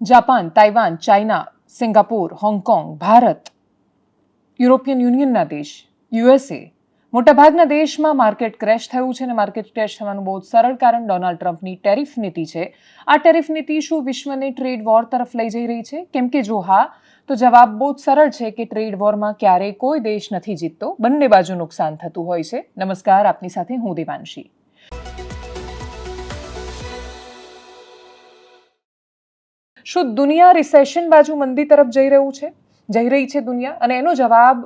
Japan, Taiwan, China, Singapore, Hong Kong, Bharat, European યુનિયનના દેશ, USA, મોટાભાગના દેશમાં માર્કેટ ક્રેશ થયું છે અને માર્કેટ ક્રેશ થવાનું બહુ જ સરળ કારણ ડોનાલ્ડ ટ્રમ્પની ટેરિફ નીતિ છે. આ ટેરિફ નીતિ શું વિશ્વને ટ્રેડ વોર તરફ લઈ જઈ રહી છે? કેમ કે જો હા, તો જવાબ બહુ જ સરળ છે કે ટ્રેડ વોરમાં ક્યારેય કોઈ દેશ નથી જીતતો, બંને બાજુ નુકસાન થતું હોય છે. નમસ્કાર, આપની સાથે હું દેવાંશી. શું દુનિયા રિસેશન બાજુ મંદી તરફ જઈ રહી છે દુનિયા? અને એનો જવાબ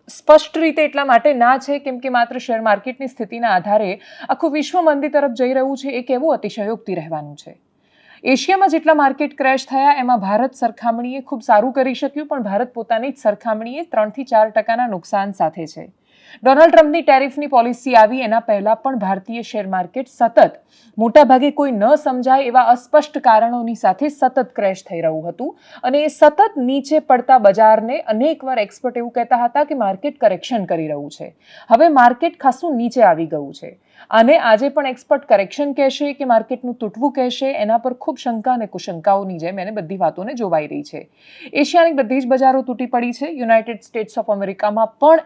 સ્પષ્ટ રીતે એટલા માટે ના છે કેમ કે માત્ર શેર માર્કેટની સ્થિતિના આધારે આખું વિશ્વ મંદી તરફ જઈ રહ્યું છે એ કહેવું અતિશયોક્તિ રહેવાનું છે. એશિયામાં જેટલા માર્કેટ ક્રેશ થયા એમાં ભારત સરખામણીએ ખૂબ સારું કરી શક્યું, પણ ભારત પોતાની જ સરખામણીએ 3 થી 4% નુકસાન સાથે છે. ડોનાલ્ડ ટ્રમ્પની ટેરિફની પોલિસી આવી એના પહેલા પણ ભારતીય શેર માર્કેટ સતત મોટાભાગે કોઈ ન સમજાય એવા અસ્પષ્ટ કારણોની સાથે સતત ક્રેશ થઈ રહ્યું હતું અને એ સતત નીચે પડતા બજારને અનેકવાર એક્સપર્ટ એવું કહેતા હતા કે માર્કેટ કરેક્શન કરી રહ્યું છે. હવે માર્કેટ ખાસું નીચે આવી ગયું છે અને આજે પણ એક્સપર્ટ કરેક્શન કહેશે કે માર્કેટનું તૂટવું કહેશે, એના પર ખૂબ શંકા અને કુશંકાઓની જેમ એને બધી વાતોને જોવાઈ રહી છે. એશિયાની બધી જ બજારો તૂટી પડી છે. યુનાઇટેડ સ્ટેટ્સ ઓફ અમેરિકામાં પણ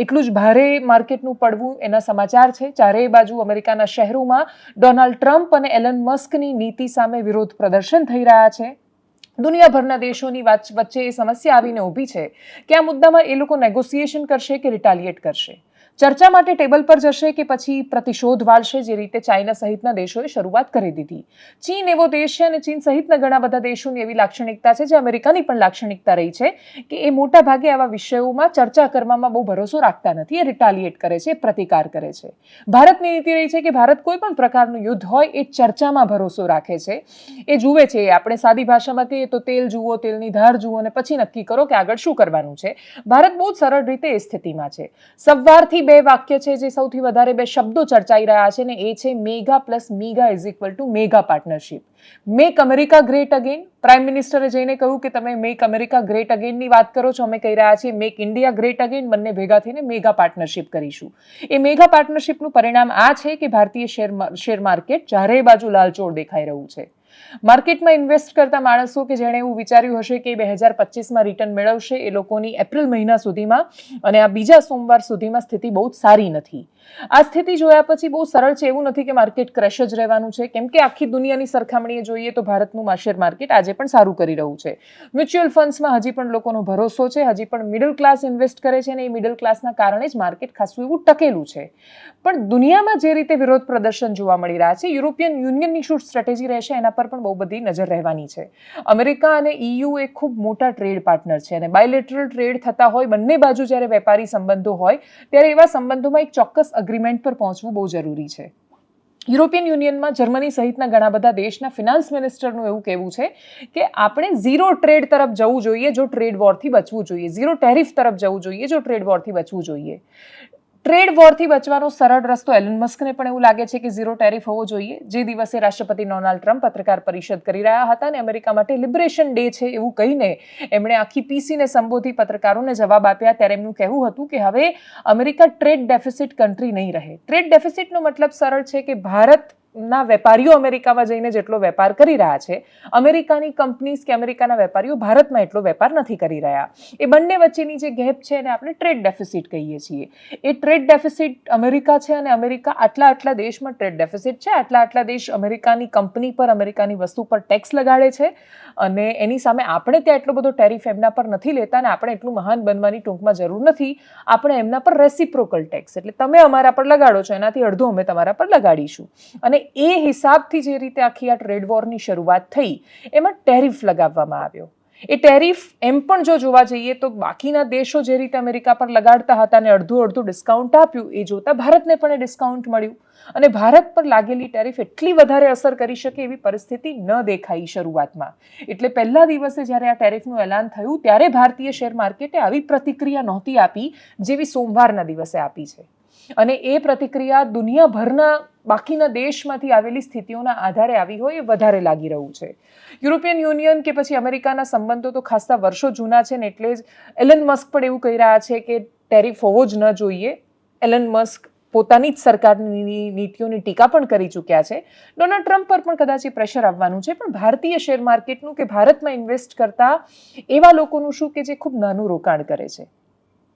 એટલું જ ભારે માર્કેટનું પડવું એના સમાચાર છે. ચારેય બાજુ અમેરિકાના શહેરોમાં ડોનાલ્ડ ટ્રમ્પ અને એલન મસ્કની નીતિ સામે વિરોધ પ્રદર્શન થઈ રહ્યા છે. દુનિયાભરના દેશોની વચ્ચે એ સમસ્યા આવીને ઊભી છે કે આ મુદ્દામાં એ લોકો નેગોસિએશન કરશે કે રિટાલિએટ કરશે, ચર્ચા માટે ટેબલ પર જશે કે પછી પ્રતિશોધ વાળશે, જે રીતે ચાઇના સહિતના દેશોએ શરૂઆત કરી દીધી. ચીન એવો દેશ છે અને ચીન સહિતના ઘણા બધા દેશોની એવી લાક્ષણિકતા છે, જે અમેરિકાની પણ લાક્ષણિકતા રહી છે કે એ મોટા ભાગે આવા વિષયોમાં ચર્ચા કરવામાં બહુ ભરોસો રાખતા નથી. એ રિટાલિએટ કરે છે, પ્રતિકાર કરે છે. ભારતની નીતિ રહી છે કે ભારત કોઈ પણ પ્રકારનું યુદ્ધ હોય એ ચર્ચામાં ભરોસો રાખે છે. એ જુએ છે, આપણે સાદી ભાષામાં કહીએ તો તેલ જુઓ, તેલની ધાર જુઓ અને પછી નક્કી કરો કે આગળ શું કરવાનું છે. ભારત બહુ જ સરળ રીતે એ સ્થિતિમાં છે. સવારથી 2 વાક્ય છે જે સૌથી વધારે 2 શબ્દો ચર્ચાઈ રહ્યા છે ને એ છે mega plus MIGA is equal to mega partnership. Make America great again. Prime મિનિસ્ટરે જઈને કહ્યું કે તમે મેક અમેરિકા ગ્રેટ અગેનની વાત કરો છો, અમે કહી રહ્યા છીએ મેક ઇન્ડિયા ગ્રેટ અગેન. બંને ભેગા થઈને મેગા પાર્ટનરશિપ કરીશું. એ મેગા પાર્ટનરશિપનું પરિણામ આ છે કે ભારતીય શેર માર્કેટ ચારેય બાજુ લાલચોળ દેખાઈ રહ્યું છે. માર્કેટમાં ઇન્વેસ્ટ કરતા માણસો કે જેણે એવું વિચાર્યું હશે કે 2025માં રિટર્ન મેળવશે, એ લોકોની એપ્રિલ મહિના સુધીમાં અને આ બીજા સોમવાર સુધીમાં સ્થિતિ બહુ જ સારી નથી. આ સ્થિતિ જોયા પછી બહુ સરળ છે એવું નથી કે માર્કેટ ક્રેશ જ રહેવાનું છે, કેમ કે આખી દુનિયાની સરખામણીએ જોઈએ તો ભારતનું શેર માર્કેટ આજે પણ સારું કરી રહ્યું છે. મ્યુચ્યુઅલ ફંડ્સમાં હજી પણ લોકોનો ભરોસો છે, હજી પણ મિડલ ક્લાસ ઇન્વેસ્ટ કરે છે અને એ મિડલ ક્લાસના કારણે જ માર્કેટ ખાસું એવું ટકેલું છે. પણ દુનિયામાં જે રીતે વિરોધ પ્રદર્શન જોવા મળી રહ્યા છે, યુરોપિયન યુનિયનની શું સ્ટ્રેટેજી રહેશે એના પર પણ બહુ બધી નજર રહેવાની છે. અમેરિકા અને EU એ ખૂબ મોટા ટ્રેડ પાર્ટનર છે અને બાયલેટરલ ટ્રેડ થતા હોય, બંને બાજુ જ્યારે વેપારી સંબંધો હોય ત્યારે એવા સંબંધોમાં એક ચોક્કસ અગ્રીમેન્ટ પર પહોંચવું બહુ જરૂરી છે. યુરોપિયન યુનિયનમાં જર્મની સહિતના ઘણા બધા દેશના ફિનાન્સ મિનિસ્ટરનું એવું કહેવું છે કે આપણે ઝીરો ટ્રેડ તરફ જવું જોઈએ જો ટ્રેડ વોરથી બચવું જોઈએ, ઝીરો ટેરિફ તરફ જવું જોઈએ જો ટ્રેડ વોરથી બચવું જોઈએ. ટ્રેડ વોરથી બચવાનો સરળ રસ્તો એલન મસ્કને પણ એવું લાગે છે કે ઝીરો ટેરિફ હોવો જોઈએ. જે દિવસે રાષ્ટ્રપતિ ડોનાલ્ડ ટ્રમ્પ પત્રકાર પરિષદ કરી રહ્યા હતા અને અમેરિકા માટે લિબરેશન ડે છે એવું કહીને એમણે આખી પીસીને સંબોધી પત્રકારોને જવાબ આપ્યા, ત્યારે એમનું કહેવું હતું કે હવે અમેરિકા ટ્રેડ ડેફિસિટ કન્ટ્રી નહીં રહે. ટ્રેડ ડેફિસિટનો મતલબ સરળ છે કે ભારતના વેપારીઓ અમેરિકામાં જઈને જેટલો વેપાર કરી રહ્યા છે, અમેરિકાની કંપનીઝ કે અમેરિકાના વેપારીઓ ભારતમાં એટલો વેપાર નથી કરી રહ્યા. એ બંને વચ્ચેની જે ગેપ છે એને આપણે ટ્રેડ ડેફિસિટ કહીએ છીએ. એ ટ્રેડ ડેફિસિટ અમેરિકા છે અને અમેરિકા આટલા દેશમાં ટ્રેડ ડેફિસિટ છે. આટલા દેશ અમેરિકાની કંપની પર, અમેરિકાની વસ્તુ પર ટેક્સ લગાડે છે અને એની સામે આપણે ત્યાં એટલો બધો ટેરિફ એમના પર નથી લેતા અને આપણે એટલું મહાન બનવાની ટૂંકમાં જરૂર નથી. આપણે એમના પર રેસિપ્રોકલ ટેક્સ, એટલે તમે અમારા પર લગાડો છો એનાથી અડધું અમે તમારા પર લગાડીશું. અને એ હિસાબથી જે રીતે આખી આ ટ્રેડ વોરની શરૂઆત થઈ એમાં ટેરિફ લગાવવામાં આવ્યો. એ ટેરિફ એમ પણ જો જોવા જઈએ તો બાકીના દેશો જે રીતે અમેરિકા પર લગાડતા હતા અને અડધું ડિસ્કાઉન્ટ આપ્યું, એ જોતા ભારતને પણ એ ડિસ્કાઉન્ટ મળ્યું અને ભારત પર લાગેલી ટેરિફ એટલી વધારે અસર કરી શકે એવી પરિસ્થિતિ ન દેખાઈ શરૂઆતમાં. એટલે પહેલા દિવસે જ્યારે આ ટેરિફનું એલાન થયું ત્યારે ભારતીય શેર માર્કેટે આવી પ્રતિક્રિયા નહોતી આપી જેવી સોમવારના દિવસે આપી છે. અને એ પ્રતિક્રિયા દુનિયાભરના બાકીના દેશમાંથી આવેલી સ્થિતિઓના આધારે આવી હોય એ વધારે લાગી રહ્યું છે. યુરોપિયન યુનિયન કે પછી અમેરિકાના સંબંધો તો ખાસા વર્ષો જૂના છે ને એટલે જ એલન મસ્ક પણ એવું કહી રહ્યા છે કે ટેરિફ હોવો જ ન જોઈએ. એલન મસ્ક પોતાની જ સરકારની નીતિઓની ટીકા પણ કરી ચૂક્યા છે. ડોનાલ્ડ ટ્રમ્પ પર પણ કદાચ એ પ્રેશર આવવાનું છે, પણ ભારતીય શેર માર્કેટનું કે ભારતમાં ઇન્વેસ્ટ કરતા એવા લોકોનું શું કે જે ખૂબ નાનું રોકાણ કરે છે.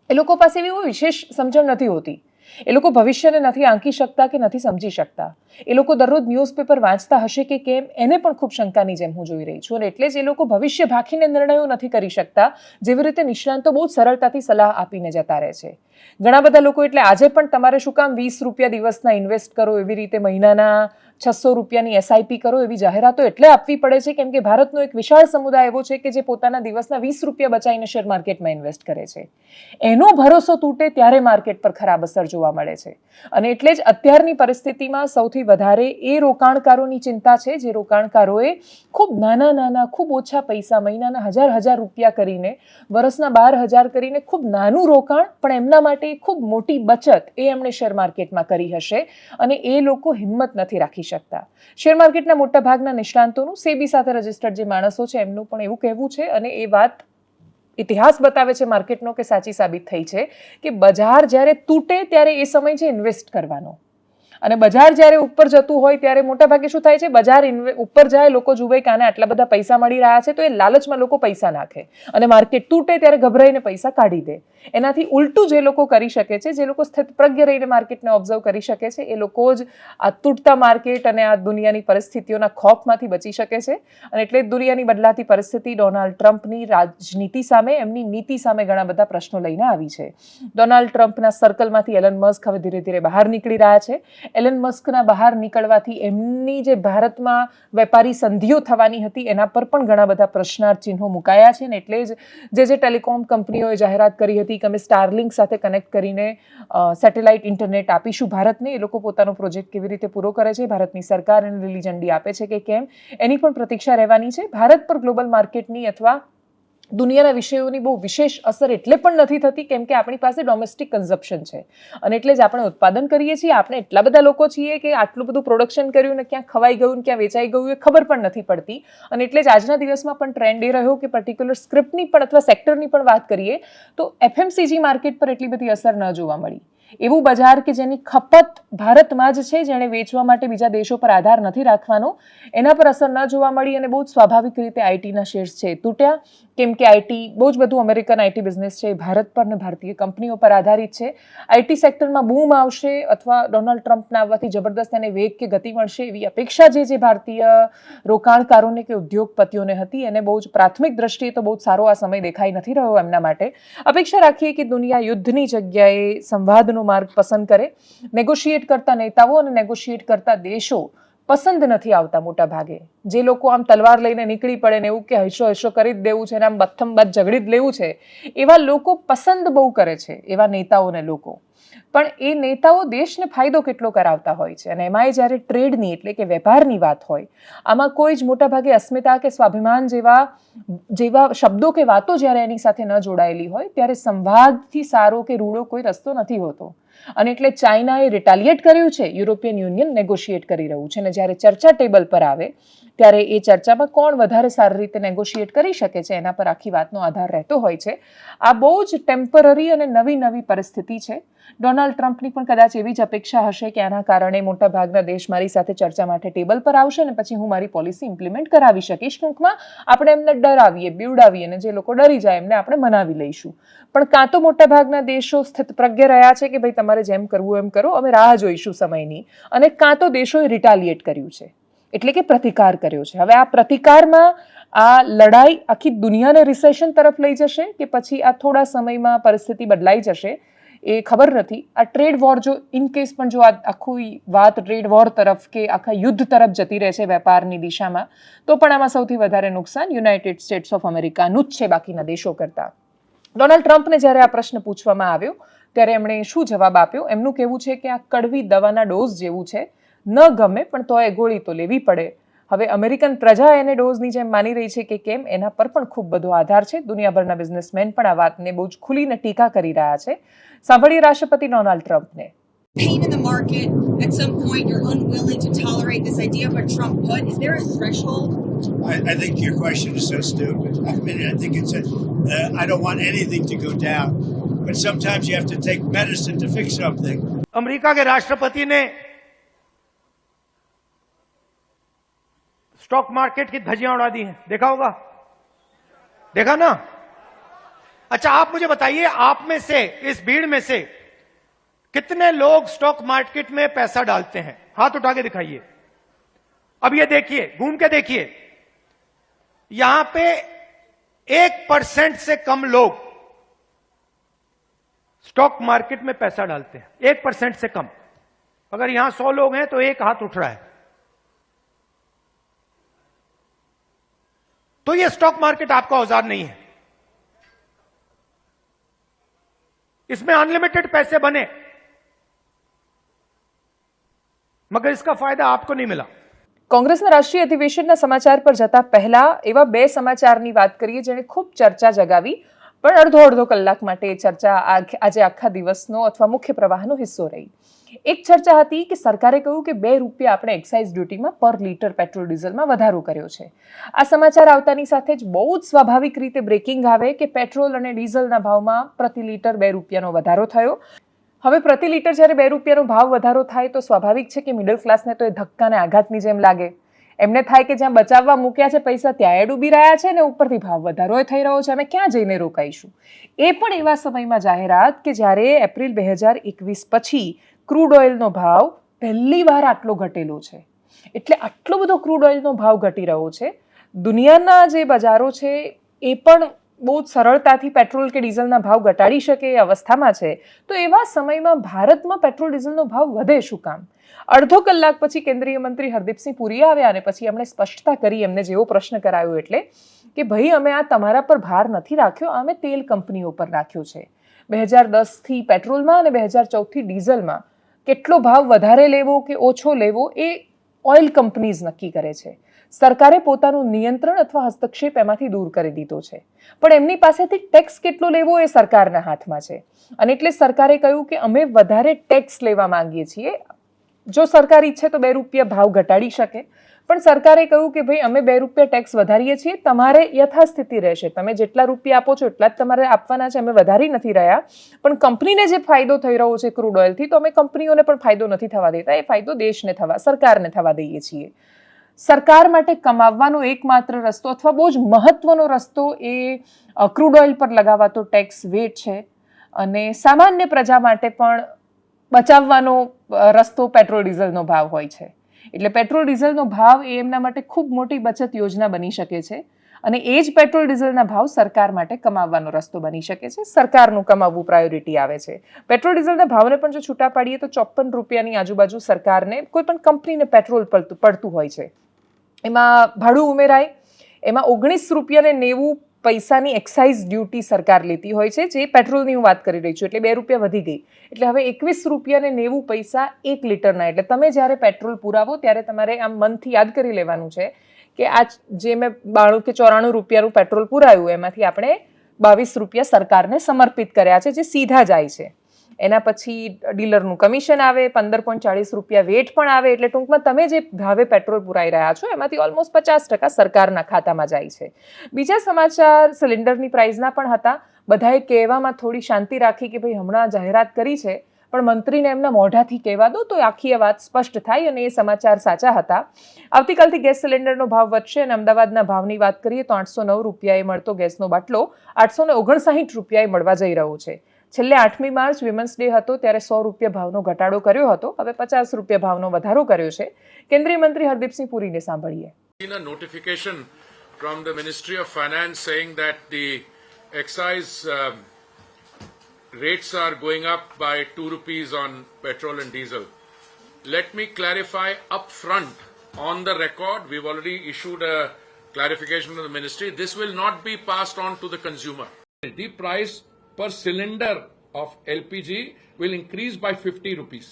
એ લોકો પાસે એવી વિશેષ સમજણ નથી હોતી. એ લોકો ભવિષ્યને નથી આંકી શકતા કે નથી સમજી શકતા. એ લોકો દરરોજ ન્યૂઝપેપર વાંચતા હશે કે કેમ, એને પણ ખૂબ શંકાની જેમ હું જોઈ રહી છું. અને એટલે જ એ લોકો ભવિષ્ય ભાખીને નિર્ણયો નથી કરી શકતા, જેવી રીતે નિષ્ણાંતો બહુ સરળતાથી સલાહ આપીને જતા રહે છે. ઘણા બધા લોકો એટલે આજે પણ તમારે શું કામ 20 રૂપિયા દિવસના ઇન્વેસ્ટ કરો, એવી રીતે મહિનાના 600 રૂપિયાની SIP કરો, એવી જાહેરાતો એટલે આપવી પડે છે કેમ કે ભારતનો એક વિશાળ સમુદાય એવો છે કે જે પોતાના દિવસના 20 રૂપિયા બચાવીને શેર માર્કેટમાં ઇન્વેસ્ટ કરે છે. એનો ભરોસો તૂટે ત્યારે માર્કેટ પર ખરાબ અસર જોવા મળે છે. અને એટલે જ અત્યારની પરિસ્થિતિમાં સૌથી વધારે એ રોકાણકારોની ચિંતા છે જે રોકાણકારોએ ખૂબ નાના ખૂબ ઓછા પૈસા, મહિનાના હજાર રૂપિયા કરીને, વર્ષના 12,000 કરીને ખૂબ નાનું રોકાણ પણ એમના માટે ખૂબ મોટી બચત એ એમણે શેર માર્કેટમાં કરી હશે. અને એ લોકો હિંમત નથી રાખી શકતા. શેર માર્કેટના મોટા ભાગના નિષ્ણાંતોનું, સેબી સાથે રજિસ્ટર્ડ જે માણસો છે એમનું પણ એવું કહેવું છે, અને એ વાત ઇતિહાસ બતાવે છે માર્કેટનો કે સાચી સાબિત થઈ છે કે બજાર જ્યારે તૂટે ત્યારે એ સમય છે ઇન્વેસ્ટ કરવાનો. અને બજાર જ્યારે ઉપર જતું હોય ત્યારે મોટા ભાગે શું થાય છે, બજાર ઉપર જાય, લોકો જુએ કે આને આટલા બધા પૈસા મળી રહ્યા છે, તો એ લાલચમાં લોકો પૈસા નાખે, અને માર્કેટ તૂટે ત્યારે ગભરાઈને પૈસા કાઢી દે. એનાથી ઉલટું જે લોકો કરી શકે છે, જે લોકો સ્થિતપ્રજ્ઞ રહીને માર્કેટને ઓબ્ઝર્વ કરી શકે છે, એ લોકો જ આ તૂટતા માર્કેટ અને આ દુનિયાની પરિસ્થિતિઓના ખોફમાંથી બચી શકે છે. અને એટલે દુનિયાની બદલાતી પરિસ્થિતિ ડોનાલ્ડ ટ્રમ્પની રાજનીતિ સામે, એમની નીતિ સામે ઘણા બધા પ્રશ્નો લઈને આવી છે. ડોનાલ્ડ ટ્રમ્પના સર્કલમાંથી એલન મસ્ક હવે ધીરે ધીરે બહાર નીકળી રહ્યા છે. એલન મસ્કના બહાર નીકળવાથી એમની જે ભારતમાં વેપારી સંધિઓ થવાની હતી એના પર પણ ઘણા બધા પ્રશ્નાર્થ ચિહ્નો મુકાયા છે. ને એટલે જ જે ટેલિકોમ કંપનીઓએ જાહેરાત કરી હતી કે અમે સ્ટારલિંક સાથે કનેક્ટ કરીને સેટેલાઇટ ઇન્ટરનેટ આપીશું ભારતને, એ લોકો પોતાનો પ્રોજેક્ટ કેવી રીતે પૂરો કરે છે, ભારતની સરકાર એને લીલી ઝંડી આપે છે કે કેમ, એની પણ પ્રતીક્ષા રહેવાની છે. ભારત પર ગ્લોબલ માર્કેટની અથવા દુનિયાના વિષયોની બહુ વિશેષ અસર એટલે પણ નથી થતી કેમ કે આપણી પાસે ડોમેસ્ટિક કન્ઝપ્શન છે. અને એટલે જ આપણે ઉત્પાદન કરીએ છીએ. આપણે એટલા બધા લોકો છીએ કે આટલું બધું પ્રોડક્શન કર્યું ને ક્યાં ખવાઈ ગયું, ક્યાં વેચાઈ ગયું એ ખબર પણ નથી પડતી. અને એટલે જ આજના દિવસમાં પણ ટ્રેન્ડ એ રહ્યો કે પર્ટિક્યુલર સ્ક્રિપ્ટની પણ અથવા સેક્ટરની પણ વાત કરીએ તો FMCG માર્કેટ પર એટલી બધી અસર ન જોવા મળી. એવું બજાર કે જેની ખપત ભારતમાં જ છે, જેણે વેચવા માટે બીજા દેશો પર આધાર નથી રાખવાનો, એના પર અસર ન જોવા મળી. અને બહુ જ સ્વાભાવિક રીતે આઈટીના શેર્સ છે તૂટ્યા, કેમ કે આઈટી બહુ જ બધું અમેરિકન આઈટી બિઝનેસ છે, ભારત પર ને ભારતીય કંપનીઓ પર આધારિત છે. આઈટી સેક્ટરમાં બૂમ આવશે અથવા ડોનાલ્ડ ટ્રમ્પના આવવાથી જબરદસ્ત એને વેગ કે ગતિ મળશે એવી અપેક્ષા જે ભારતીય રોકાણકારોને કે ઉદ્યોગપતિઓને હતી, એને બહુ જ પ્રાથમિક દ્રષ્ટિએ તો બહુ જ સારો આ સમય દેખાઈ નથી રહ્યો એમના માટે. અપેક્ષા રાખીએ કે દુનિયા યુદ્ધની જગ્યાએ સંવાદનો માર્ગ પસંદ કરે. નેગોશિએટ કરતા નેતાઓ અને નેગોશિએટ કરતા દેશો પસંદ નથી આવતા મોટા ભાગે. જે લોકો આમ તલવાર લઈને નીકળી પડે ને એવું કે હૈશો કરી જ દેવું છે ને આમ બથમ બથ ઝઘડી જ લેવું છે, એવા લોકો પસંદ બહુ કરે છે, એવા નેતાઓને લોકો. પણ એ નેતાઓ દેશને ફાયદો કેટલો કરાવતા હોય છે. અને એમાંય જ્યારે ટ્રેડની એટલે કે વેપારની વાત હોય, આમાં કોઈ જ મોટા ભાગે અસ્મિતા કે સ્વાભિમાન જેવા શબ્દો કે વાતો જ્યારે એની સાથે ન જોડાયેલી હોય ત્યારે સંવાદથી સારો કે રૂડો કોઈ રસ્તો નથી હોતો. અને એટલે ચાઇનાએ રિટાલિએટ કર્યું છે, યુરોપિયન યુનિયન નેગોશિએટ કરી રહ્યું છે. અને જ્યારે ચર્ચા ટેબલ પર આવે ત્યારે એ ચર્ચામાં કોણ વધારે સારી રીતે નેગોશિએટ કરી શકે છે એના પર આખી વાતનો આધાર રહેતો હોય છે. આ બહુ જ ટેમ્પરરી અને નવી પરિસ્થિતિ છે. ડોનાલ્ડ ટ્રમ્પની પણ કદાચ એવી જ અપેક્ષા હશે કે આના કારણે મોટા ભાગના દેશ મારી સાથે ચર્ચા માટે ટેબલ પર આવશે ને પછી હું મારી પોલિસી ઇમ્પ્લિમેન્ટ કરાવી શકીશ. ટૂંકમાં આપણે એમને ડરાવીએ, બીવડાવીએ, અને જે લોકો ડરી જાય એમને આપણે મનાવી લઈશું. પણ કાં તો મોટા ભાગના દેશો સ્થિતપ્રજ્ઞ રહ્યા છે કે ભાઈ તમારે જેમ કરવું એમ કરો, અમે રાહ જોઈશું સમયની, અને કાં તો દેશોએ રિટાલિએટ કર્યું છે, એટલે કે પ્રતિકાર કર્યો છે. હવે આ પ્રતિકારમાં આ લડાઈ આખી દુનિયાને રિસેશન તરફ લઈ જશે કે પછી આ થોડા સમયમાં પરિસ્થિતિ બદલાઈ જશે એ ખબર નથી. આ ટ્રેડ વોર જો ઇન કેસ પણ જો આ આખું વાત ટ્રેડ વોર તરફ કે આખા યુદ્ધ તરફ જતી રહે છે વેપારની દિશામાં, તો પણ આમાં સૌથી વધારે નુકસાન યુનાઇટેડ સ્ટેટ્સ ઓફ અમેરિકાનું જ છે બાકીના દેશો કરતાં. ડોનાલ્ડ ટ્રમ્પને જ્યારે આ પ્રશ્ન પૂછવામાં આવ્યો ત્યારે એમણે શું જવાબ આપ્યો? એમનું કહેવું છે કે આ કડવી દવાના ડોઝ જેવું છે, ન ગમે પણ તો એ ગોળી તો લેવી પડે. હવે અમેરિકન પ્રજા એને ડોઝની જેમ માની રહી છે કે કેમ, એના પર પણ ખૂબ બધો આધાર છે. દુનિયાભરના બિઝનેસમેન પણ આ વાતને બહુ જ ખુલીને ટીકા કરી રહ્યા છે. સાંભળીએ રાષ્ટ્રપતિ ડોનાલ્ડ ટ્રમ્પને. Pain in the market, at some point you're unwilling to tolerate this idea of a Trump put. Is there a threshold? I think your question is so stupid. I mean, I think I don't want anything to go down. But sometimes you have to take medicine to fix something. America के राष्ट्रपति ने stock market की धज्जियां उड़ा दी हैं, देखा होगा, देखा ना? अच्छा, आप मुझे बताइए, आप में से, इस भीड़ में से कितने लोग स्टॉक मार्केट में पैसा डालते हैं? हाथ उठा के दिखाइए। अब ये देखिए, घूम के देखिए, यहां पे 1% से कम लोग स्टॉक मार्केट में पैसा डालते हैं, 1% से कम। अगर यहां 100 लोग हैं तो एक हाथ उठ रहा है। तो ये स्टॉक मार्केट आपका औजार नहीं है, इसमें अनलिमिटेड पैसे बने, मगर इसका फायदा आपको नहीं मिला। કોંગ્રેસના રાષ્ટ્રીય અધિવેશનના સમાચાર પર જતા પહેલા એવા બે સમાચારની વાત કરીએ જેણે ખૂબ ચર્ચા જગાવી, પણ અડધો અડધો કલાક માટે એ ચર્ચા આજે આખા દિવસનો અથવા મુખ્ય પ્રવાહનો હિસ્સો રહી. એક ચર્ચા હતી કે સરકારે કહ્યું કે ₹2 આપણે એક્સાઇઝ ડ્યુટીમાં પર લીટર પેટ્રોલ ડીઝલમાં વધારો કર્યો છે. આ સમાચાર આવતાની સાથે જ બહુ જ સ્વાભાવિક રીતે બ્રેકિંગ આવે કે પેટ્રોલ અને ડીઝલના ભાવમાં પ્રતિ લીટર ₹2નો વધારો થયો. હવે પ્રતિ લીટર જ્યારે ₹2નો ભાવ વધારો થાય તો સ્વાભાવિક છે કે મિડલ ક્લાસને તો એ ધક્કાને આઘાતની જેમ લાગે. એમને થાય કે જ્યાં બચાવવા મૂક્યા છે પૈસા ત્યાં એ ડૂબી રહ્યા છે ને ઉપરથી ભાવ વધારો થઈ રહ્યો છે, અમે ક્યાં જઈને રોકાઈશું? એ પણ એવા સમયમાં જાહેરાત કે જ્યારે એપ્રિલ 2021 પછી ક્રૂડ ઓઇલનો ભાવ પહેલી વાર આટલો ઘટેલો છે. એટલે આટલો બધો ક્રૂડ ઓઇલનો ભાવ ઘટી રહ્યો છે. દુનિયાના જે બજારો છે એ પણ બહુ જ સરળતાથી પેટ્રોલ કે ડીઝલના ભાવ ઘટાડી શકે એ અવસ્થામાં છે. તો એવા સમયમાં ભારતમાં પેટ્રોલ ડીઝલનો ભાવ વધે શું કામ? અડધો કલાક પછી કેન્દ્રીય મંત્રી હરદીપસિંહ પુરી આવ્યા અને પછી એમણે સ્પષ્ટતા કરી, એમને જેવો પ્રશ્ન કરાયો એટલે કે ભાઈ અમે આ તમારા પર ભાર નથી રાખ્યો, અમે તેલ કંપનીઓ પર રાખ્યો છે. 2010થી પેટ્રોલમાં અને 2014થી ડીઝલમાં કેટલો ભાવ વધારે લેવો કે ઓછો લેવો એ ઓઇલ કંપનીઝ નક્કી કરે છે. સરકારે પોતાનું નિયંત્રણ અથવા હસ્તક્ષેપ એમાંથી દૂર કરી દીધો છે, પણ એમની પાસેથી ટેક્સ કેટલો લેવો એ સરકારના હાથમાં છે. અને એટલે સરકારે કહ્યું કે અમે વધારે ટેક્સ લેવા માંગીએ છીએ. જો સરકાર ઈચ્છે તો ₹2 ભાવ ઘટાડી શકે, પણ સરકારે કહ્યું કે ભાઈ અમે ₹2 ટેક્સ વધારીએ છીએ, તમારે યથાસ્થિતિ રહેશે, તમે જેટલા રૂપિયા આપો છો એટલા જ તમારે આપવાના છે, અમે વધારી નથી રહ્યા. પણ કંપનીને જે ફાયદો થઈ રહ્યો છે ક્રૂડ ઓઇલથી, તો અમે કંપનીઓને પણ ફાયદો નથી થવા દેતા, એ ફાયદો દેશને થવા, સરકારને થવા દઈએ છીએ. સરકાર માટે કમાવવાનો એકમાત્ર રસ્તો અથવા બહુ જ મહત્વનો રસ્તો એ ક્રૂડ ઓઇલ પર લગાવાતો ટેક્સ વેટ છે, અને સામાન્ય પ્રજા માટે પણ બચાવવાનો રસ્તો પેટ્રોલ ડીઝલનો ભાવ હોય છે. એટલે પેટ્રોલ ડીઝલનો ભાવ એ એમના માટે ખૂબ મોટી બચત યોજના બની શકે છે, અને એ જ પેટ્રોલ ડીઝલના ભાવ સરકાર માટે કમાવવાનો રસ્તો બની શકે છે. સરકારનું કમાવવું પ્રાયોરિટી આવે છે. પેટ્રોલ ડીઝલના ભાવને પણ જો છૂટા પાડીએ તો ₹54ની આજુબાજુ સરકારને કોઈ પણ કંપનીને પેટ્રોલ પડતું હોય છે. એમાં ભાડું ઉમેરાય, એમાં ₹19.90 એક્સાઇઝ ડ્યુટી સરકાર લેતી હોય છે, જે પેટ્રોલની હું વાત કરી રહી છું, એટલે ₹2 વધી ગઈ. એટલે હવે ₹21.90 1 લીટરના. એટલે તમે જ્યારે પેટ્રોલ પુરાવો ત્યારે તમારે આમ મનથી યાદ કરી લેવાનું છે કે આ જે મેં 92 કે ₹94 પેટ્રોલ પુરાયું એમાંથી આપણે ₹22 સરકારને સમર્પિત કર્યા છે, જે સીધા જાય છે. એના પછી ડીલરનું કમિશન આવે, ₹15.40 વેટ પણ આવે. એટલે ટૂંકમાં તમે જે ભાવે પેટ્રોલ પુરાઈ રહ્યા છો એમાંથી ઓલમોસ્ટ 50% સરકારના ખાતામાં જાય છે. બીજા સમાચાર સિલિન્ડરની પ્રાઇસના પણ હતા. બધાએ કહેવામાં થોડી શાંતિ રાખી કે ભાઈ હમણાં જાહેરાત કરી છે, પણ મંત્રીને એમના મોઢાથી કહેવા દો તો આખી એ વાત સ્પષ્ટ થાય, અને એ સમાચાર સાચા હતા. આવતીકાલથી ગેસ સિલિન્ડરનો ભાવ વધશે, અને અમદાવાદના ભાવની વાત કરીએ તો ₹809 મળતો ગેસનો બાટલો ₹859 મળવા જઈ રહ્યો છે. છેલ્લે 8મી માર્ચ વિમન્સ ડે હતો ત્યારે ₹100 ભાવનો ઘટાડો કર્યો હતો, હવે ₹50 ભાવનો વધારો કર્યો છે. કેન્દ્રીય મંત્રી હરદીપસિંહ પુરીને સાંભળીએ. A notification from the Ministry of Finance saying that the excise rates are going up by ₹2 on petrol and diesel. Let me clarify up front on the record. We've already issued a clarification from the ministry. This will not be passed on to the consumer. The price per cylinder of LPG will increase by ₹50.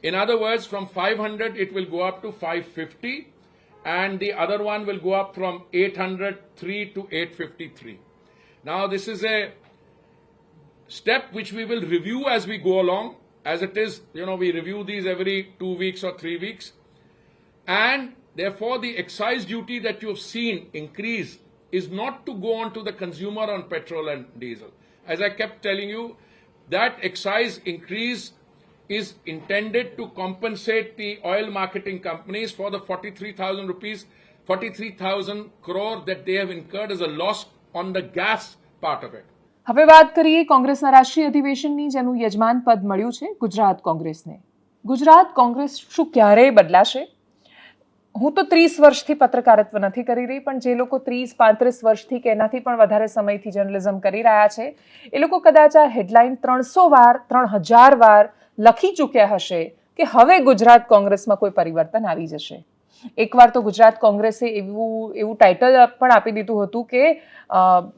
In other words, from 500 it will go up to 550, and the other one will go up from 803 to 853. Now this is a step which we will review as we go along. As it is, we review these every 2 weeks or 3 weeks, and therefore the excise duty that you have seen increase is not to go on to the consumer on petrol and diesel. As I kept telling you, that excise increase is intended to compensate the oil marketing companies for the 43,000 crore that they have incurred as a loss on the gas part of it. હવે વાત કરીએ કોંગ્રેસના રાષ્ટ્રીય અધિવેશનની, જેનું યજમાન પદ મળ્યું છે ગુજરાત કોંગ્રેસને. ગુજરાત કોંગ્રેસ શું ક્યારેય બદલાશે? હું તો 30 વર્ષથી પત્રકારત્વ નથી કરી રહી, પણ જે લોકો 30-35 વર્ષથી કે એનાથી પણ વધારે સમયથી જર્નલિઝમ કરી રહ્યા છે એ લોકો કદાચ આ હેડલાઇન 300 વાર 3000 વાર લખી ચૂક્યા હશે કે હવે ગુજરાત કોંગ્રેસમાં કોઈ પરિવર્તન આવી જશે. એકવાર તો ગુજરાત કોંગ્રેસે એવું ટાઇટલ પણ આપી દીધું હતું કે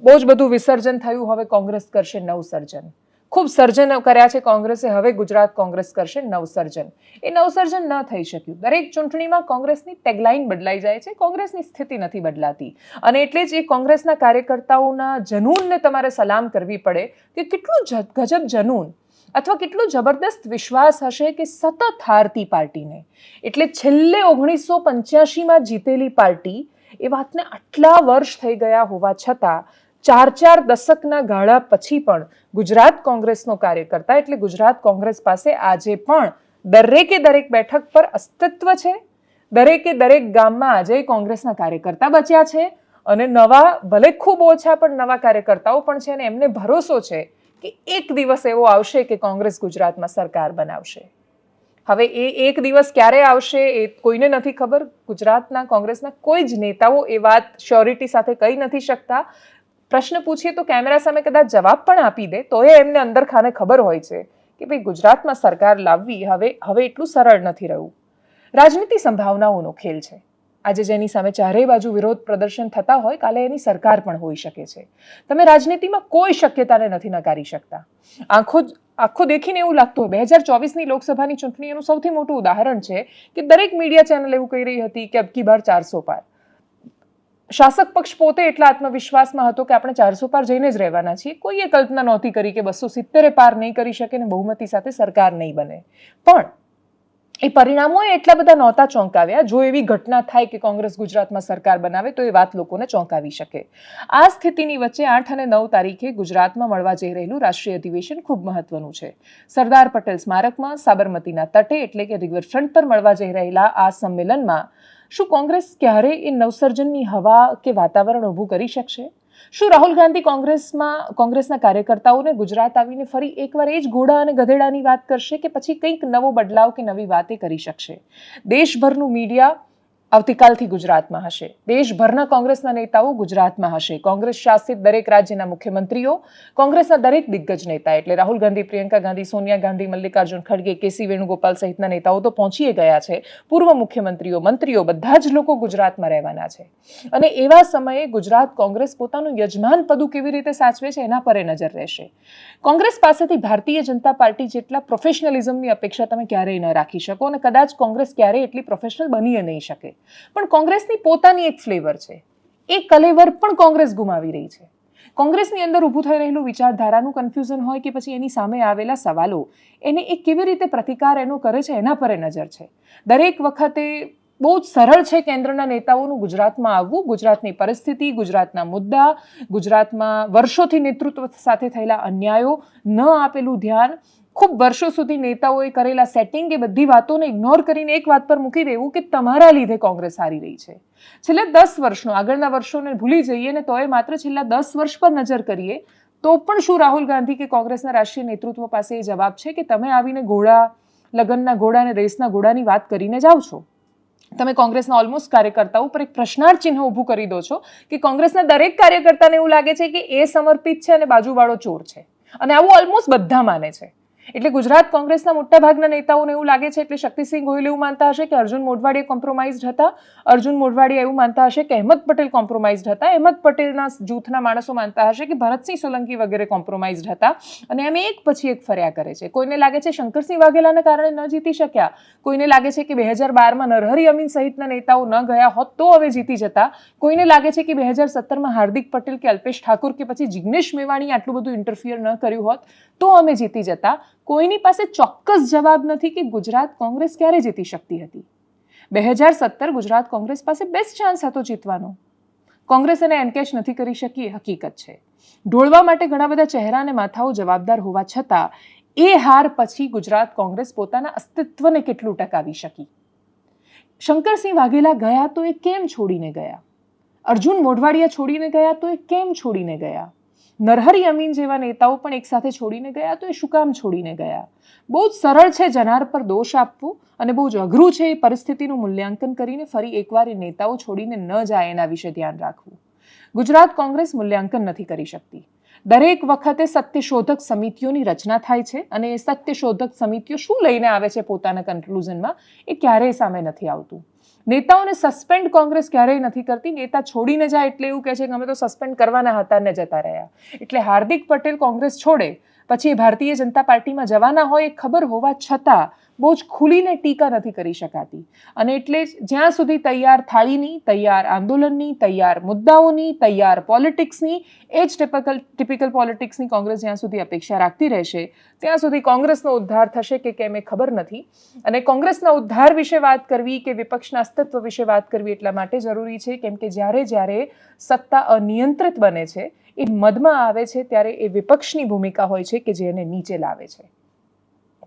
બહુ જ બધું વિસર્જન થયું, હવે કોંગ્રેસ કરશે નવસર્જન. ખૂબ સર્જન કર્યા છે કોંગ્રેસે, હવે ગુજરાત કોંગ્રેસ કરશે નવસર્જન. એ નવસર્જન ન થઈ શક્યું. દરેક ચૂંટણીમાં કોંગ્રેસની ટેગલાઇન બદલાઈ જાય છે, કોંગ્રેસની સ્થિતિ નથી બદલાતી. અને એટલે જ એ કોંગ્રેસના કાર્યકર્તાઓના જનૂનને તમારે સલામ કરવી પડે કે કેટલું ગજબ જનૂન અથવા કેટલો જબરદસ્ત વિશ્વાસ હશે કે સતત હારતી પાર્ટીને, એટલે છેલ્લે 1985માં જીતેલી પાર્ટી, એ વાતને આટલા વર્ષ થઈ ગયા હોવા છતાં 4 દશકના ગાળા પછી પણ ગુજરાત કોંગ્રેસનો કાર્યકર્તા એટલે ગુજરાત કોંગ્રેસ પાસે આજે પણ દરેકે દરેક બેઠક પર અસ્તિત્વ છે, દરેકે દરેક ગામમાં આજે કોંગ્રેસના કાર્યકર્તા બચ્યા છે અને નવા, ભલે ખૂબ ઓછા પણ નવા કાર્યકર્તાઓ પણ છે અને એમને ભરોસો છે કે એક દિવસ એવો આવશે કે કોંગ્રેસ ગુજરાતમાં સરકાર બનાવશે. હવે એ એક દિવસ ક્યારે આવશે એ કોઈને નથી ખબર. ગુજરાતના કોંગ્રેસના કોઈ જ નેતાઓ એ વાત શ્યોરિટી સાથે કહી નથી શકતા. પ્રશ્ન પૂછીએ તો કેમેરા સામે કદાચ જવાબ પણ આપી દે તો એમને અંદર ખાને ખબર હોય છે કે ભાઈ ગુજરાતમાં સરકાર લાવવી હવે એટલું સરળ નથી રહ્યું. રાજનીતિ સંભાવનાઓનો ખેલ છે. આજે જેની સામે ચારેય બાજુ વિરોધ પ્રદર્શન થતા હોય, કાલે એની સરકાર પણ હોઈ શકે છે. તમે રાજનીતિમાં કોઈ શક્યતાને નથી નકારી શકતા. આખો દેખીને એવું લાગતું હોય 2024ની લોકસભાની ચૂંટણી એનું સૌથી મોટું ઉદાહરણ છે કે દરેક મીડિયા ચેનલ એવું કહી રહી હતી કે અબકી બાર 400 પાર. શાસક પક્ષ પોતે એટલા આત્મવિશ્વાસમાં હતો કે આપણે 400 પાર જઈને જ રહેવાના છીએ. કોઈએ કલ્પના નહોતી કરી કે 270 પાર નહીં કરી શકે ને બહુમતી સાથે સરકાર નહીં બને. પણ એ પરિણામોએ એટલા બધા નહોતા ચોંકાવ્યા. જો એવી ઘટના થાય કે કોંગ્રેસ ગુજરાતમાં સરકાર બનાવે તો એ વાત લોકોને ચોંકાવી શકે. આ સ્થિતિની વચ્ચે 8 અને 9 તારીખે ગુજરાતમાં મળવા જઈ રહેલું રાષ્ટ્રીય અધિવેશન ખૂબ મહત્વનું છે. સરદાર પટેલ સ્મારકમાં સાબરમતીના તટે એટલે કે રિવરફ્રન્ટ પર મળવા જઈ રહેલા આ સંમેલનમાં શું કોંગ્રેસ ક્યારે એ નવસર્જનની હવા કે વાતાવરણ ઊભું કરી શકશે? શું રાહુલ ગાંધી કોંગ્રેસના કાર્યકર્તાઓને ગુજરાત આવીને ફરી એકવાર એ જ ઘોડા અને ગધેડાની વાત કરશે કે પછી કંઈક નવો બદલાવ કે નવી વાતે કરી શકશે? દેશભરનું મીડિયા આવતીકાલથી ગુજરાતમાં હશે. દેશભરના કોંગ્રેસના નેતાઓ ગુજરાતમાં હશે. કોંગ્રેસ શાસિત દરેક રાજ્યના મુખ્યમંત્રીઓ, કોંગ્રેસના દરેક દિગ્ગજ નેતા એટલે રાહુલ ગાંધી, પ્રિયંકા ગાંધી, સોનિયા ગાંધી, મલ્લિકાર્જુન ખડગે, કેસી વેણુગોપાલ સહિતના નેતાઓ તો પહોંચી ગયા છે. પૂર્વ મુખ્યમંત્રીઓ, મંત્રીઓ બધા જ લોકો ગુજરાતમાં રહેવાના છે. અને એવા સમયે ગુજરાત કોંગ્રેસ પોતાનું યજમાન પદું કેવી રીતે સાચવે છે એના પર નજર રહેશે. કોંગ્રેસ પાસેથી ભારતીય જનતા પાર્ટી જેટલા પ્રોફેશનલિઝમની અપેક્ષા તમે ક્યારેય ન રાખી શકો અને કદાચ કોંગ્રેસ ક્યારેય એટલી પ્રોફેશનલ બની નહીં શકે. પણ કોંગ્રેસની પોતાની એક ફ્લેવર છે. એ કલેવર પણ કોંગ્રેસ ગુમાવી રહી છે. કોંગ્રેસની અંદર ઊભું થઈ રહેલું વિચારધારાનું કન્ફ્યુઝન હોય કે પછી એની સામે આવેલા સવાલો, એને એ કેવી રીતે પ્રતિકાર એનો કરે છે એના પર નજર છે. દરેક વખતે બહુ જ સરળ છે કેન્દ્રના નેતાઓનું ગુજરાતમાં આવવું, ગુજરાતની પરિસ્થિતિ, ગુજરાતના મુદ્દા, ગુજરાતમાં વર્ષોથી નેતૃત્વ સાથે થયેલા અન્યાયો, ન આપેલું ધ્યાન, ખૂબ વર્ષો સુધી નેતાઓએ કરેલા સેટિંગ, એ બધી વાતોને ઇગ્નોર કરીને એક વાત પર મૂકી દેવું કે તમારા લીધે કોંગ્રેસ હારી રહી છે. છેલ્લા 10 વર્ષનો, આગળના વર્ષોને ભૂલી જઈએ ને તોય માત્ર છેલ્લા 10 વર્ષ પર નજર કરીએ તો પણ શું રાહુલ ગાંધી કે કોંગ્રેસના રાષ્ટ્રીય નેતૃત્વ પાસે એ જવાબ છે કે તમે આવીને લગ્નના ઘોડા અને રેસના ઘોડાની વાત કરીને જાઓ છો? તમે કોંગ્રેસના ઓલમોસ્ટ કાર્યકર્તાઓ પર એક પ્રશ્નાર્થ ચિહ્ન ઊભું કરી દો છો કે કોંગ્રેસના દરેક કાર્યકર્તાને એવું લાગે છે કે એ સમર્પિત છે અને બાજુવાળો ચોર છે. અને આવું ઓલમોસ્ટ બધા માને છે. એટલે ગુજરાત કોંગ્રેસના મોટાભાગના નેતાઓને એવું લાગે છે, એટલે શક્તિસિંહ ગોહિલ એવું માનતા હશે કે અર્જુન મોઢવાડિયા કોમ્પ્રોમાઇઝડ હતા, અર્જુન મોઢવાડિયા એવું માનતા હશે કે અહેમદ પટેલ કોમ્પ્રોમાઇઝડ હતા, અહેમદ પટેલના જૂથના માણસો માનતા હશે કે ભરતસિંહ સોલંકી વગેરે કોમ્પ્રોમાઇઝડ હતા. અને એમ એક પછી એક ફર્યા કરે છે. કોઈને લાગે છે શંકરસિંહ વાઘેલાને કારણે ન જીતી શક્યા, કોઈને લાગે છે કે 2012માં નરહરી અમીન સહિતના નેતાઓ ન ગયા હોત તો હવે જીતી જતા, કોઈને લાગે છે કે 2017માં હાર્દિક પટેલ કે અલ્પેશ ઠાકોર કે પછી જિગ્નેશ મેવાણીએ આટલું બધું ઇન્ટરફિયર ન કર્યું હોત તો અમે જીતી જતા. કોઈની પાસે ચોક્કસ જવાબ નથી કે ગુજરાત કોંગ્રેસ ક્યારે જીતી શકતી હતી. 2017 ગુજરાત કોંગ્રેસ પાસે બેસ્ટ ચાન્સ હતો જીતવાનો. કોંગ્રેસ એને એનકેશ નથી કરી શકી એ હકીકત છે. ઢોળવા માટે ઘણા બધા ચહેરા અને માથાઓ જવાબદાર હોવા છતાં એ હાર પછી ગુજરાત કોંગ્રેસ પોતાના અસ્તિત્વને કેટલું ટકાવી શકી? શંકરસિંહ વાઘેલા ગયા તો એ કેમ છોડીને ગયા? અર્જુન મોઢવાડિયા છોડીને ગયા તો એ કેમ છોડીને ગયા? નરહરી અમીન જેવા નેતાઓ પણ એક સાથે છોડીને ગયા તો એ શું કામ છોડીને ગયા? બહુ જ સરળ છે જનાર પર દોષ આપવો અને બહુ જ અઘરું છે એ પરિસ્થિતિનું મૂલ્યાંકન કરીને ફરી એકવાર એ નેતાઓ છોડીને ન જાય એના વિશે ધ્યાન રાખવું. ગુજરાત કોંગ્રેસ મૂલ્યાંકન નથી કરી શકતી. દરેક વખતે સત્યશોધક સમિતિઓની રચના થાય છે અને એ સત્યશોધક સમિતિઓ શું લઈને આવે છે પોતાના કન્ક્લુઝનમાં એ ક્યારેય સામે નથી આવતું. નેતાઓને સસ્પેન્ડ કોંગ્રેસ ક્યારેય નથી કરતી. નેતા છોડીને જાય એટલે એવું કહે છે કે અમે તો સસ્પેન્ડ કરવાના હતા ને જતા રહ્યા. એટલે હાર્દિક પટેલ કોંગ્રેસ છોડે પછી એ ભારતીય જનતા પાર્ટીમાં જવાના હોય એ ખબર હોવા છતાં બહુ જ ખુલીને ટીકા નથી કરી શકાતી. અને એટલે જ જ્યાં સુધી તૈયાર થાળીની, તૈયાર આંદોલનની, તૈયાર મુદ્દાઓની, તૈયાર પોલિટિક્સની, એ જ ટિપિકલ પોલિટિક્સની કોંગ્રેસ જ્યાં સુધી અપેક્ષા રાખતી રહેશે ત્યાં સુધી કોંગ્રેસનો ઉદ્ધાર થશે કે કેમ એ ખબર નથી. અને કોંગ્રેસના ઉદ્ધાર વિશે વાત કરવી કે વિપક્ષના અસ્તિત્વ વિશે વાત કરવી એટલા માટે જરૂરી છે કેમ કે જ્યારે સત્તા અનિયંત્રિત બને છે, એ મદમાં આવે છે, ત્યારે એ વિપક્ષની ભૂમિકા હોય છે કે જે એને નીચે લાવે છે.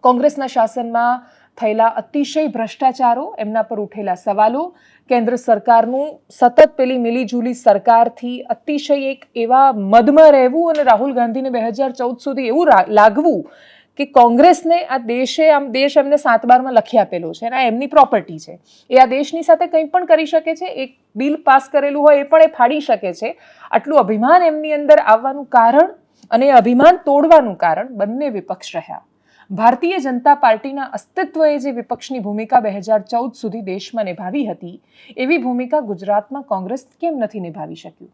કોંગ્રેસના શાસનમાં થયેલા અતિશય ભ્રષ્ટાચારો, એમના પર ઉઠેલા સવાલો, કેન્દ્ર સરકારનું સતત પેલી મિલીજુલી સરકારથી અતિશય એક એવા મદમાં રહેવું અને રાહુલ ગાંધીને 2014 સુધી એવું લાગવું કે કોંગ્રેસને આ દેશે દેશ એમને 7/12માં લખી આપેલો છે અને આ એમની પ્રોપર્ટી છે, એ આ દેશની સાથે કંઈ પણ કરી શકે છે, એક બિલ પાસ કરેલું હોય એ પણ એ ફાડી શકે છે. આટલું અભિમાન એમની અંદર આવવાનું કારણ અને અભિમાન તોડવાનું કારણ બંને વિપક્ષ રહ્યા. ભારતીય જનતા પાર્ટીના અસ્તિત્વએ જે વિપક્ષની ભૂમિકા 2014 સુધી દેશમાં નિભાવી હતી એવી ભૂમિકા ગુજરાતમાં કોંગ્રેસ કેમ નથી નિભાવી શક્યું?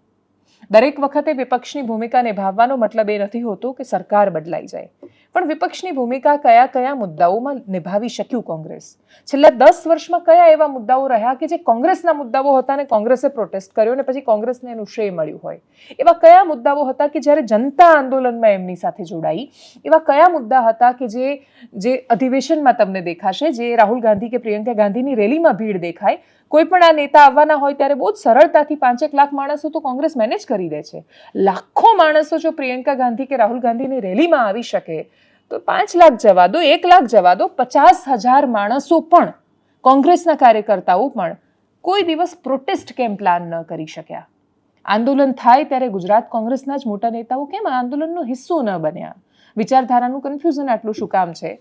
દરેક વખતે વિપક્ષની ભૂમિકા નિભાવવાનો મતલબ એ નથી હોતો કે સરકાર બદલાઈ જાય, પણ વિપક્ષની ભૂમિકા કયા કયા મુદ્દાઓમાં નિભાવી શક્યું કોંગ્રેસ? છેલ્લા 10 વર્ષમાં કયા એવા મુદ્દાઓ રહ્યા કે જે કોંગ્રેસના મુદ્દાઓ હતા ને કોંગ્રેસે પ્રોટેસ્ટ કર્યો ને પછી કોંગ્રેસને એનું શ્રેય મળ્યું હોય? એવા કયા મુદ્દાઓ હતા કે જ્યારે જનતા આંદોલનમાં એમની સાથે જોડાઈ? એવા કયા મુદ્દા હતા કે જે અધિવેશનમાં તમને દેખાશે, જે રાહુલ ગાંધી કે પ્રિયંકા ગાંધીની રેલીમાં ભીડ દેખાય? કોઈ પણ આ નેતા આવવાના હોય ત્યારે બહુ જ સરળતાથી 5-1 લાખ માણસો તો કોંગ્રેસ મેનેજ કરી દે છે. લાખો માણસો જો પ્રિયંકા ગાંધી કે રાહુલ ગાંધીની રેલીમાં આવી શકે તો 5 લાખ જવા દો, 1 લાખ જવા દો, 50,000 માણસો પણ, કોંગ્રેસના કાર્યકર્તાઓ પણ કોઈ દિવસ પ્રોટેસ્ટ કેમ પ્લાન ન કરી શક્યા? આંદોલન થાય ત્યારે ગુજરાત કોંગ્રેસના જ મોટા નેતાઓ કેમ આંદોલનનો હિસ્સો ન બન્યા? વિચારધારાનું કન્ફ્યુઝન આટલું શું કામ છે?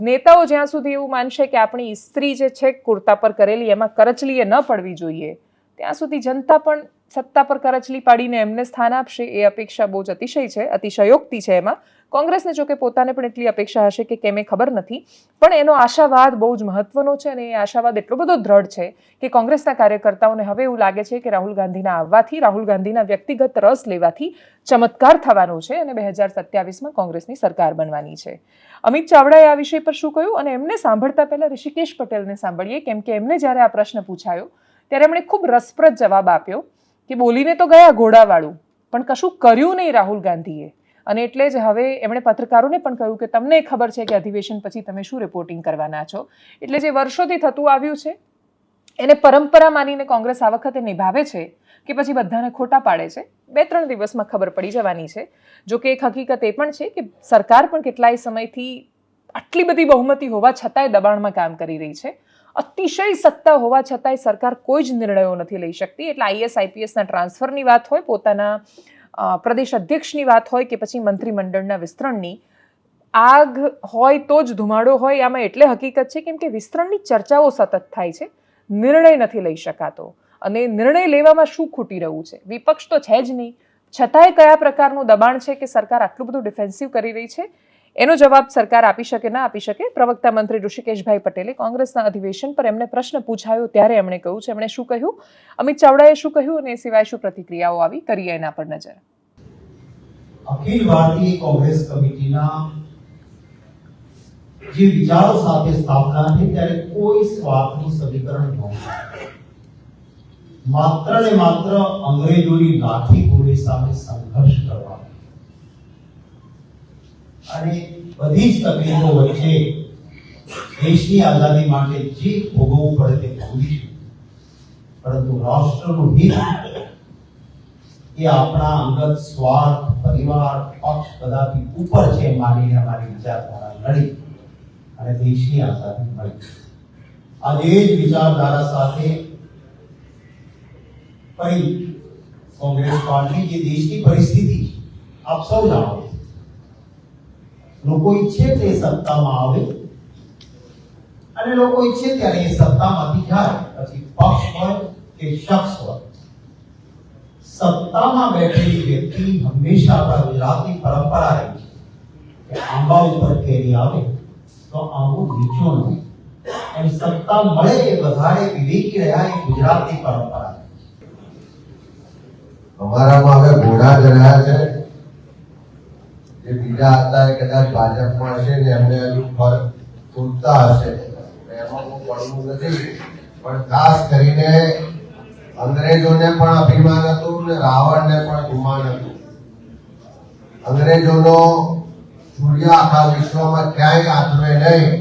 નેતાઓ જ્યાં સુધી એવું માનશે કે આપણી ઇસ્ત્રી જે છે કુર્તા પર કરેલી એમાં કરચલીએ ન પડવી જોઈએ, ત્યાં સુધી જનતા પણ સત્તા પર કરચલી પાડીને એમને સ્થાન આપશે એ અપેક્ષા બહુ જ અતિશય છે, અતિશયોક્તિ છે એમાં. કોંગ્રેસને જોકે પોતાને પણ એટલી અપેક્ષા હશે કે કેમ એ ખબર નથી, પણ એનો આશાવાદ બહુ જ મહત્વનો છે અને એ આશાવાદ એટલો બધો દ્રઢ છે કે કોંગ્રેસના કાર્યકર્તાઓને હવે એવું લાગે છે કે રાહુલ ગાંધીના આવવાથી, રાહુલ ગાંધીના વ્યક્તિગત રસ લેવાથી ચમત્કાર થવાનો છે અને 2027માં કોંગ્રેસની સરકાર બનવાની છે. અમિત ચાવડાએ આ વિષય પર શું કહ્યું અને એમને સાંભળતા પહેલા ઋષિકેશ પટેલને સાંભળીએ, કેમ કે એમને જ્યારે આ પ્રશ્ન પૂછાયો ત્યારે એમણે ખૂબ રસપ્રદ જવાબ આપ્યો કે બોલીને તો ગયા ઘોડાવાળું, પણ કશું કર્યું નહીં રાહુલ ગાંધીએ. અને એટલે જ હવે એમણે પત્રકારોને પણ કહ્યું કે તમને ખબર છે કે અધિવેશન પછી તમે શું રિપોર્ટિંગ કરવાના છો. એટલે જે વર્ષોથી થતું આવ્યું છે એને પરંપરા માનીને કોંગ્રેસ આ વખતે નિભાવે છે કે પછી બધાને ખોટા પાડે છે, 2-3 દિવસમાં ખબર પડી જવાની છે. જો કે એક હકીકત એ પણ છે કે સરકાર પણ કેટલાય સમયથી આટલી બધી બહુમતી હોવા છતાંય દબાણમાં કામ કરી રહી છે. અતિશય સત્તા હોવા છતાંય સરકાર કોઈ જ નિર્ણયો નથી લઈ શકતી. એટલે IAS-IPSના ટ્રાન્સફરની વાત હોય, પોતાના પ્રદેશ અધ્યક્ષની વાત હોય કે પછી મંત્રીમંડળના વિસ્તરણની, આગ હોય તો જ ધુમાડો હોય. આમાં એટલે હકીકત છે કેમ કે વિસ્તરણની ચર્ચાઓ સતત થાય છે, નિર્ણય નથી લઈ શકાતો. અને નિર્ણય લેવામાં શું ખૂટી રહ્યું છે? વિપક્ષ તો છે જ નહીં, છતાંય કયા પ્રકારનું દબાણ છે કે સરકાર આટલું બધું ડિફેન્સિવ કરી રહી છે? એનો જવાબ સરકાર આપી શકે ના આપી શકે. પ્રવક્તા મંત્રી ઋષિકેશભાઈ પટેલે કોંગ્રેસના અધિવેશન પર એમને પ્રશ્ન પૂછાયો ત્યારે એમણે કહ્યું છે, એમણે શું કહ્યું, અમિત ચાવડાએ શું કહ્યું અને એ સિવાય શું પ્રતિક્રિયાઓ આવી, કરીએ એના પર નજર. અખિલ ભારતીય કોંગ્રેસ કમિટીના જે વિચારો સાથે સ્થાપના થઈ ત્યારે કોઈ સ્વાર્થનું સમીકરણ નહોતું. માત્ર ને માત્ર અંગ્રેજોની લાઠી ગોળી સામે સંઘર્ષ કરવાનો અને બધી જ તકલીફો વચ્ચે દેશની આઝાદી માટે જે ભોગવવું પડે તે ભોગવીશું, પરંતુ રાષ્ટ્રનું હિત એ આપણા અંગત સ્વાર્થ, પરિવાર, પક્ષ બધાથી ઉપર છે માનીને અમારી વિચારધારા લડી અને દેશની આઝાદી મળી. આજે જ વિચારધારા સાથે ફરી કોંગ્રેસ પાર્ટી જે દેશની પરિસ્થિતિ આપ સૌ જાણો છો, લોકો ઈચ્છે તે સત્તામાં આવે અને લોકો ઈચ્છે ત્યારે એ સત્તામાંથી જાય, પછી પક્ષ હોય કે શખ્સ હોય. સત્તામાં બેઠેલી વ્યક્તિ હંમેશા આપણા ગુજરાતની પરંપરા રહી છે કે આંબા ઉપર કેરી આવે તો આંબો નીચો ન હોય. એમ સત્તા મળે એ વધારે વિવેકી રહ્યા એ ગુજરાતની પરંપરા. અમારામાં હવે ઘોડા જ રહ્યા છે. જે બીજા હતા એ કદાચ ભાજપમાં હશે ને એમને હજુ ફરક પૂરતા હશે, એમાં હું પડવું નથી. પણ ખાસ કરીને અંગ્રેજોને પણ અભિમાન હતું ને રાવણને પણ ગુમાન હતું. અંગ્રેજોનો સૂર્ય આખા વિશ્વમાં ક્યાંય આથમે નહીં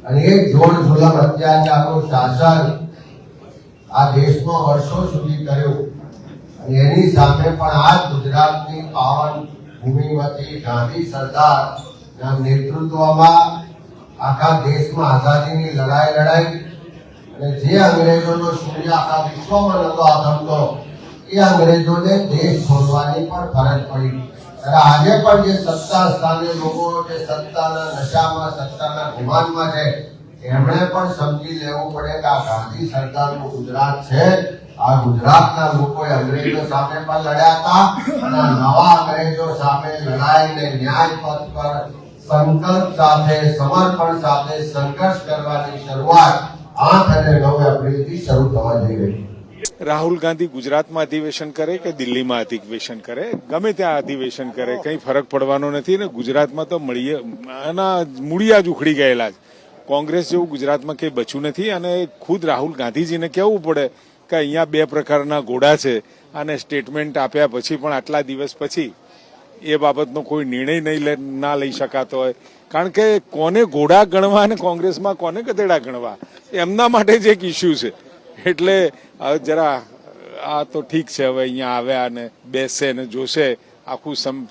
અને એક જોડ જુલમ અત્યાચારનું શાસન આ દેશમાં વર્ષો સુધી કર્યું. અને એની સામે પણ આ ગુજરાતની પાવન ભૂમિમાંથી ગાંધી સરદારના નેતૃત્વમાં આખા દેશમાં આઝાદીની લડાઈ લડાઈ અને જે અંગ્રેજોનો સૂર્ય આખા વિશ્વમાં નતો આથમતો એ અંગ્રેજોને દેશ છોડવાની પણ ફરજ પડી. અને આજે પણ જે સત્તા સ્થાને લોકો જે સત્તાના નશામાં, સત્તાના ગુમાનમાં છે, એમણે પણ સમજી લેવું પડે કે આ ગાંધી સરકારનું ગુજરાત છે. આ ગુજરાતના લોકોએ અંગ્રેજો સામે પણ લડ્યા હતા અને નવા અંગ્રેજો સામે લડાઈને ન્યાય પથ પર સંકલ્પ સાથે, સમર્પણ સાથે સંઘર્ષ કરવાની શરૂઆત 8 અને 9 એપ્રિલથી શરૂ થવા જઈ રહી છે. રાહુલ ગાંધી ગુજરાતમાં અધિવેશન કરે કે દિલ્હીમાં અધિવેશન કરે, ગમે ત્યાં અધિવેશન કરે, કંઈ ફરક પડવાનો નથી. ને ગુજરાતમાં તો એના મૂળિયા જ ઉખડી ગયેલા છે. કોંગ્રેસ જેવું ગુજરાતમાં કંઈ બચ્યું નથી. અને ખુદ રાહુલ ગાંધીજીને કહેવું પડે કે અહીંયા 2 પ્રકારના ઘોડા છે અને સ્ટેટમેન્ટ આપ્યા પછી પણ આટલા દિવસ પછી એ બાબતનો કોઈ નિર્ણય ના લઈ શકાતો હોય. કારણ કે કોને ઘોડા ગણવા અને કોંગ્રેસમાં કોને ગધેડા ગણવા, એમના માટે જ એક ઇસ્યુ છે. એટલે જરા આ તો ઠીક છે, હવે અહીંયા આવ્યા અને બેસે ને જોશે આખું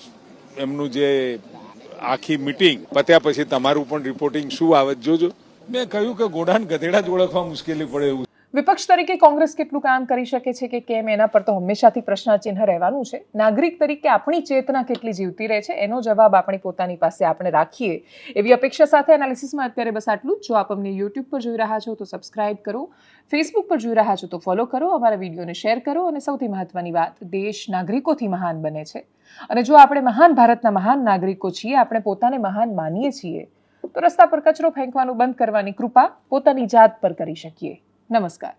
એમનું જે આખી મીટિંગ પત્યા પછી તમારું પણ રિપોર્ટિંગ શું આવે જોજો. મેં કહ્યું કે ઘોડા ને ગધેડા જ ઓળખવા મુશ્કેલી પડે એવું. વિપક્ષ તરીકે કોંગ્રેસ કેટલું કામ કરી શકે છે કે કેમ, એના પર તો હંમેશાથી પ્રશ્નચિહ્ન રહેવાનું છે. નાગરિક તરીકે આપણી ચેતના કેટલી જીવતી રહે છે એનો જવાબ આપણી પોતાની પાસે આપણે રાખીએ એવી અપેક્ષા સાથે એનાલિસિસમાં અત્યારે બસ આટલું જ. જો આપ અમને યુટ્યુબ પર જોઈ રહ્યા છો તો સબસ્ક્રાઇબ કરો, ફેસબુક પર જોઈ રહ્યા છો તો ફોલો કરો, અમારા વિડીયોને શેર કરો અને સૌથી મહત્વની વાત, દેશ નાગરિકોથી મહાન બને છે. અને જો આપણે મહાન ભારતના મહાન નાગરિકો છીએ, આપણે પોતાને મહાન માનીએ છીએ, તો રસ્તા પર કચરો ફેંકવાનું બંધ કરવાની કૃપા પોતાની જાત પર કરી શકીએ. નમસ્કાર.